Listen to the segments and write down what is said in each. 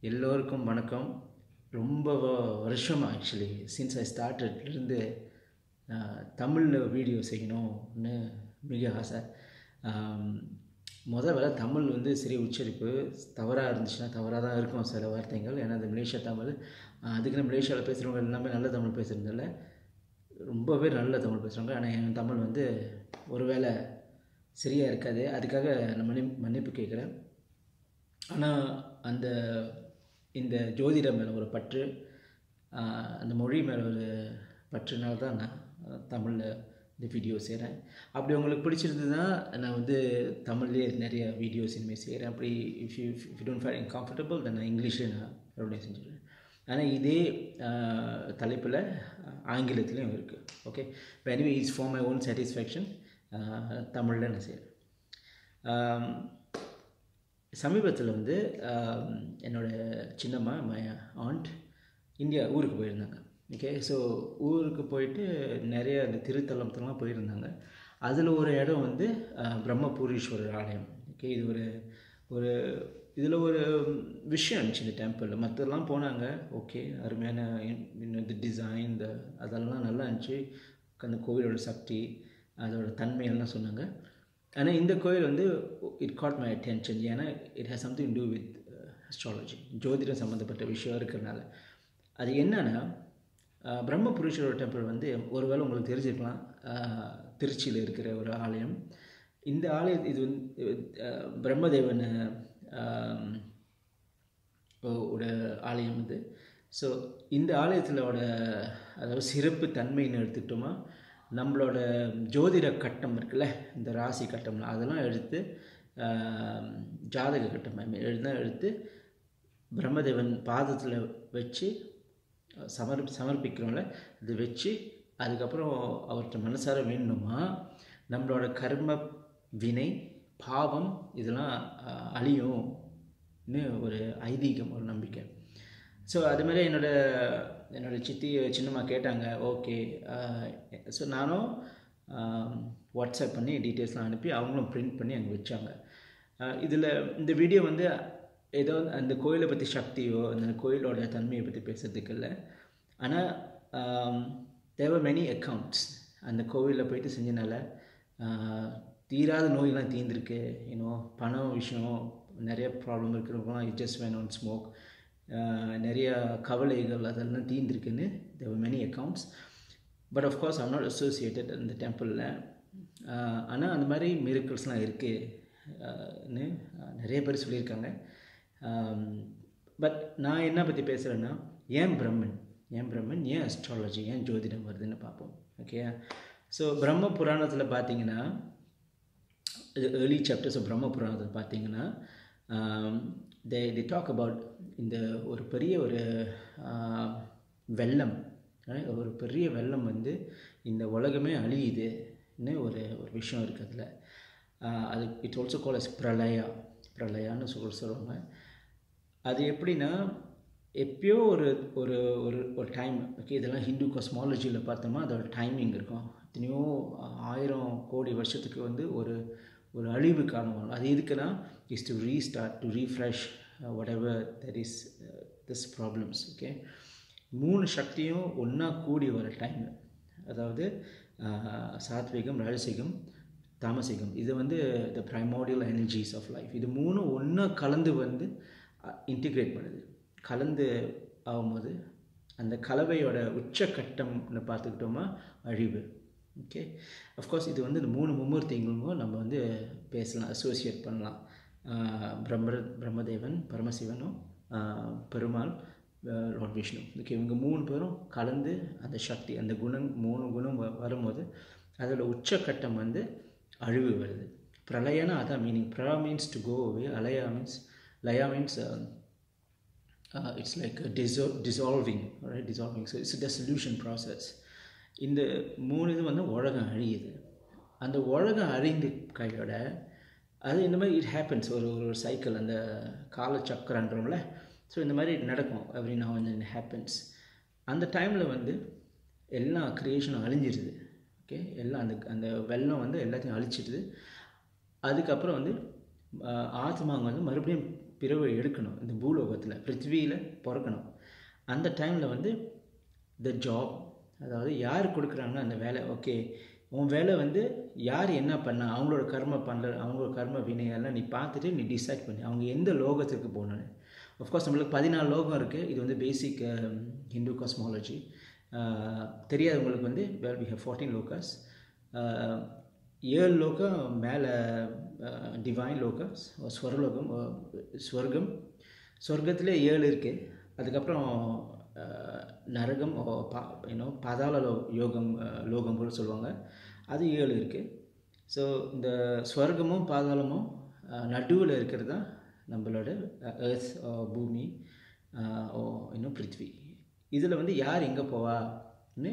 எல்லோருக்கும் வணக்கம். ரொம்ப வருஷமாக ஆக்சுவலி சின்ஸ் ஐ ஸ்டார்டட்லேருந்து தமிழில் வீடியோ செய்யணும்னு மிக ஆசை. வேலை தமிழ் சரி உச்சரிப்பு தவறாக இருந்துச்சுன்னா தவறாக தான் இருக்கும் சில வார்த்தைகள். ஏன்னா அது மலேசியா தமிழ். அதுக்குன்னு மலேசியாவில் பேசுகிறவங்க எல்லாமே நல்ல தமிழ் பேசுகிறதில்ல, ரொம்ப பேர் நல்ல தமிழ் பேசுகிறாங்க. ஆனால் என் தமிழ் ஒரு வேளை சரியாக இருக்காது. அதுக்காக நான் மன்னிப்பு கேட்குறேன். ஆனால் இந்த ஜோதிடம் மேலே ஒரு பற்று, அந்த மொழி மேலே ஒரு பற்றுனால தான் நான் தமிழில் இந்த வீடியோ செய்கிறேன். அப்படி உங்களுக்கு பிடிச்சிருந்ததுன்னா நான் தமிழ்லேயே நிறைய வீடியோஸ் இனிமேல் செய்கிறேன். அப்படி if you don't find comfortable then நான் இங்கிலீஷில் நான் மறுபடியும் செஞ்சுருவேன். ஆனால் இதே தலைப்பில் ஆங்கிலத்துலேயும் இருக்குது. Okay, anyway it's for my own satisfaction. தமிழில் நான் செய்கிறேன். சமீபத்தில் என்னோடய சின்னம்மா மை ஆண்ட் இந்தியா ஊருக்கு போயிருந்தாங்க. ஓகே, ஸோ ஊருக்கு போயிட்டு நிறைய அந்த திருத்தலத்துலாம் போயிருந்தாங்க. அதில் ஒரு இடம் பிரம்மபுரீஸ்வரர் ஆலயம். ஓகே, இது ஒரு இதில் ஒரு விஷயம் இருந்துச்சு இந்த டெம்பிளில். மற்றெல்லாம் போனாங்க, ஓகே, அருமையான இந்த டிசைன் அதெல்லாம் நல்லா இருந்துச்சு. அந்த கோவிலோட சக்தி அதோட தன்மையெல்லாம் சொன்னாங்க. ஆனால் இந்த கோயில் இட் காட் மை அட்டென்ஷன். ஏன்னா it has something to do அஸ்ட்ராலஜி, ஜோதிடம் சம்மந்தப்பட்ட விஷயம் இருக்கிறதுனால. அது என்னன்னா, பிரம்மபுரீஸ்வரர் டெம்பிள் ஒருவேளை உங்களுக்கு தெரிஞ்சிருக்கலாம், திருச்சியில் இருக்கிற ஒரு ஆலயம். இந்த ஆலயம் இது பிரம்மதேவன் ஓட ஆலயம் இது. ஸோ இந்த ஆலயத்திலோட அதாவது சிறப்பு தன்மைன்னு எடுத்துக்கிட்டோமா, நம்மளோட ஜோதிட கட்டம் இருக்குல்ல, இந்த ராசி கட்டம்லாம் அதெல்லாம் எடுத்து ஜாதக கட்டம் எடுத்து பிரம்மதேவன் பாதத்தில் வச்சு சமர்ப்பிக்கிறோம்ல, இது வச்சு அதுக்கப்புறம் அவர்கிட்ட மனசார வேணுமா நம்மளோட கர்ம வினை பாவம் இதெல்லாம் அழியும்னு ஒரு ஐதீகம், ஒரு நம்பிக்கை. ஸோ அதுமாதிரி என்னோடய சின்னம்மா கேட்டாங்க. ஓகே, ஸோ நானும் வாட்ஸ்அப் பண்ணி டீட்டெயில்ஸ்லாம் அனுப்பி அவங்களும் பிரிண்ட் பண்ணி அங்கே வச்சாங்க. இதில் இந்த வீடியோ ஏதோ அந்த கோயிலை பற்றி சக்தியோ அந்த கோயிலோட தன்மையை பற்றி பேசுறதுக்கு இல்லை. ஆனால் தேவர் மெனி அக்கௌண்ட்ஸ். அந்த கோவிலில் போயிட்டு செஞ்சனால தீராத நோயெல்லாம் தீர்ந்துருக்கு. பணம் விஷயம் நிறைய ப்ராப்ளம் இருக்கிறவங்களாம் it just when on smoke, நிறைய கவலைகள் அதெல்லாம் தீர்ந்துருக்குன்னு there're many accounts. But of course I'm not associated அந்த டெம்பிளில். ஆனால் அந்த மாதிரி மிரக்கிள்ஸ்லாம் இருக்குன்னு நிறைய பேர் சொல்லியிருக்காங்க. பட் நான் என்ன பற்றி பேசுகிறேன்னா, ஏன் பிரம்மன், ஏன் அஸ்ட்ராலஜி, ஏன் ஜோதிடம் வருதுன்னு பார்ப்போம். ஓகே, ஸோ பிரம்ம புராணத்தில் பார்த்தீங்கன்னா, ஏர்லி சாப்டர்ஸ் ஆஃப் பிரம்ம புராணத்தில் பார்த்தீங்கன்னா, they talk about இந்த ஒரு பெரிய ஒரு வெள்ளம், ஒரு பெரிய வெள்ளம் இந்த உலகமே அழியுதுன்னு ஒரு விஷயம் இருக்குது. அதில் அது இட்ஸ் ஆல்சோ கால் அஸ் பிரளயான்னு சொல்லுவாங்க. அது எப்படின்னா, எப்பயோ ஒரு ஒரு ஒரு ஒரு டைம். ஓகே, இதெல்லாம் ஹிந்து காஸ்மாலஜியில் பார்த்தோம்னா அதோட டைமிங் இருக்கும். எத்தனையோ 1000 கோடி வருஷத்துக்கு ஒரு அழிவு காரணம். அது எதுக்குன்னா, is to restart, to refresh whatever there is this problems. Okay, 3 சக்தியும் ஒன்றா கூடி வர டைம். அதாவது சாத்விகம், ராஜசிகம், தாமசிகம். இது the primordial energies of life. இது 3 ஒன்றா கலந்து இன்டிகிரேட் பண்ணுது. கலந்து ஆகும்போது அந்த கலவையோட உச்சக்கட்டம்னு பார்த்துக்கிட்டோமா அழிவு. ஓகே, அஃப்கோர்ஸ் இது இந்த 3 மும்மூர்த்திங்களும் நம்ம பேசலாம், அசோசியேட் பண்ணலாம். பிரம்மதேவன், பரமசிவனும் பெருமாள், லார்ட் விஷ்ணு. ஓகே, இவங்க 3 பேரும் கலந்து அந்த சக்தி, அந்த குணம் 3 குணம் வரும்போது அதோட உச்சக்கட்டம் அழிவு வருது. பிரளயனா அதான் மீனிங். பிரா மீன்ஸ் டு கோ அவே, லயா means it's like dissolving, right? Dissolving. So it's a dissolution process. இந்த 3 இது உலகம் அழியுது. அந்த உலகம் அழிந்து கையோட அது இந்த மாதிரி இட் ஹேப்பன்ஸ், ஒரு சைக்கிள், அந்த காலச்சக்கரன்றோம்ல. ஸோ இந்த மாதிரி நடக்கும் every now and then happens. அந்த டைமில் எல்லா க்ரியேஷனும் அழிஞ்சிடுது. ஓகே, எல்லாம் அந்த வெள்ளம் எல்லாத்தையும் அழிச்சிடுது. அதுக்கப்புறம் ஆத்மாங்க மறுபடியும் பிறவை எடுக்கணும் இந்த பூலோகத்தில் பிருத்திவியில் பிறக்கணும். அந்த டைமில் வந்து த ஜாப், அதாவது யார் கொடுக்குறாங்க அந்த வேலை, ஓகே உன் வேலை வந்து யார் என்ன பண்ணா, அவங்களோட கர்ம பண்ணல, அவங்களோட கர்ம வினையெல்லாம் நீ பார்த்துட்டு நீ டிசைட் பண்ணி அவங்க எந்த லோகத்துக்கு போகணுன்னு. ஆஃப்கோர்ஸ் நம்மளுக்கு 14 லோகம் இருக்குது. இது வந்து பேசிக் ஹிந்து காஸ்மாலஜி. தெரியாதவங்களுக்கு வந்து வேர் வி ஹவ் 14 லோகாஸ். 7 லோகம் மேலே டிவைன் லோகம், ஸ்வர்லோகம், ஸ்வர்க்கம். சொர்க்கத்தில் 7 இருக்குது. அதுக்கப்புறம் நரகம், பாதாள யோகம் லோகம் கூட சொல்லுவாங்க, அது 7 இருக்குது. ஸோ இந்த ஸ்வர்க்கமும் பாதாளமும் நடுவில் இருக்கிறது தான் நம்மளோட எர்த், பூமி, பிருத்வி. இதில் வந்து யார் எங்கே போவான்னு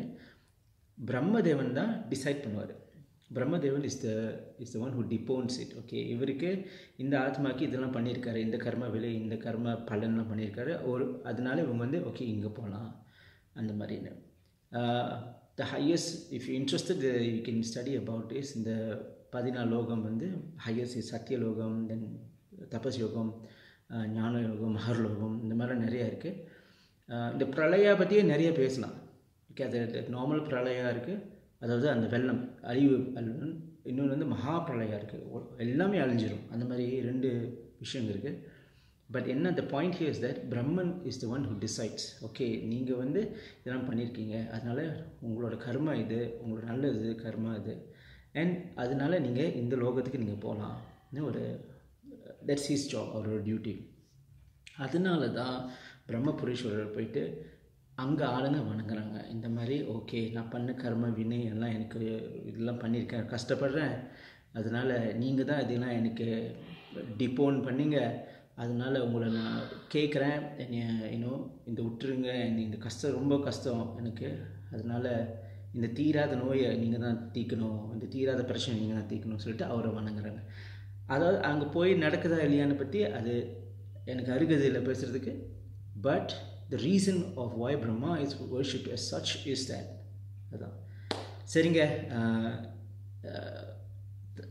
பிரம்மதேவன் தான் டிசைட் பண்ணுவார். Brahmadevan is the one who டிபோன்ஸ் it. Okay, இவருக்கு இந்த ஆத்மாக்கு இதெல்லாம் பண்ணியிருக்காரு, இந்த கர்ம விலை, இந்த கர்ம பலன்லாம் பண்ணியிருக்காரு, அதனால இவங்க வந்து ஓகே இங்கே போகலாம் அந்த மாதிரின்னு. The highest, if you interested you can study about is. இந்த 14 லோகம் வந்து ஹையஸ்ட் சத்தியலோகம், தென் தபஸ் யோகம், ஞான யோகம், மகர்லோகம், இந்த மாதிரிலாம் நிறையா இருக்குது. இந்த பிரளயா பற்றியே நிறைய பேசலாம். ஓகே, அது நார்மல் பிரளயா இருக்குது, அதாவது அந்த வெள்ளம் அழிவு, இன்னொன்று வந்து மகா பிரளயா இருக்குது, எல்லாமே அழிஞ்சிடும். அந்த மாதிரி 2 விஷயங்கள் இருக்குது. பட் என்ன, the point here is that Brahman is the one who decides. Okay, நீங்கள் வந்து இதெல்லாம் பண்ணியிருக்கீங்க, அதனால் உங்களோட கர்மா இது, உங்களோட நல்லது கர்மா இது, அண்ட் அதனால நீங்கள் இந்த லோகத்துக்கு நீங்கள் போகலாம்னு ஒரு தட்ஸ் ஹிஸ் ஜாப், அவரோட டியூட்டி. அதனால தான் பிரம்மபுரீஸ்வரர் போயிட்டு அங்கே ஆளுங்க வணங்குறாங்க. இந்த மாதிரி ஓகே நான் பண்ண கர்ம வினை எல்லாம் எனக்கு இதெல்லாம் பண்ணியிருக்கேன், கஷ்டப்படுறேன், அதனால் நீங்கள் தான் இதெல்லாம் எனக்கு டிபோன் பண்ணிங்க, அதனால் உங்களை நான் கேட்குறேன், இந்த விட்டுருங்க, இந்த கஷ்டம் ரொம்ப கஷ்டம் எனக்கு, அதனால் இந்த தீராத நோயை நீங்கள் தான் தீர்க்கணும், இந்த தீராத பிரச்சனை நீங்கள் தான் தீர்க்கணும்னு சொல்லிட்டு அவரை வணங்குறாங்க. அதாவது அங்கே போய் நடக்குதா இல்லையான்னு பற்றி அது எனக்கு அருகதை இல்லை பேசுகிறதுக்கு. But the reason of why Brahma is worshipped as such is that. அதான் சரிங்க.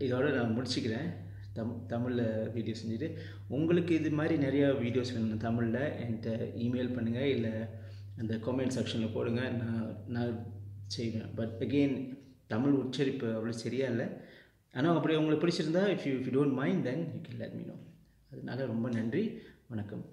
இதோட நான் முடிச்சுக்கிறேன். தமிழில் வீடியோ செஞ்சுட்டு, உங்களுக்கு இது மாதிரி நிறையா வீடியோஸ் வேணும் தமிழில் என்கிட்ட இமெயில் பண்ணுங்கள், இல்லை அந்த கமெண்ட் செக்ஷனில் போடுங்க, நான் செய்வேன். பட் அகெயின் தமிழ் உச்சரிப்பு அவ்வளோ சரியா இல்லை. ஆனால் அப்படி உங்களுக்கு பிடிச்சிருந்தா, if you don't mind then you can let me know. அதனால ரொம்ப நன்றி, வணக்கம்.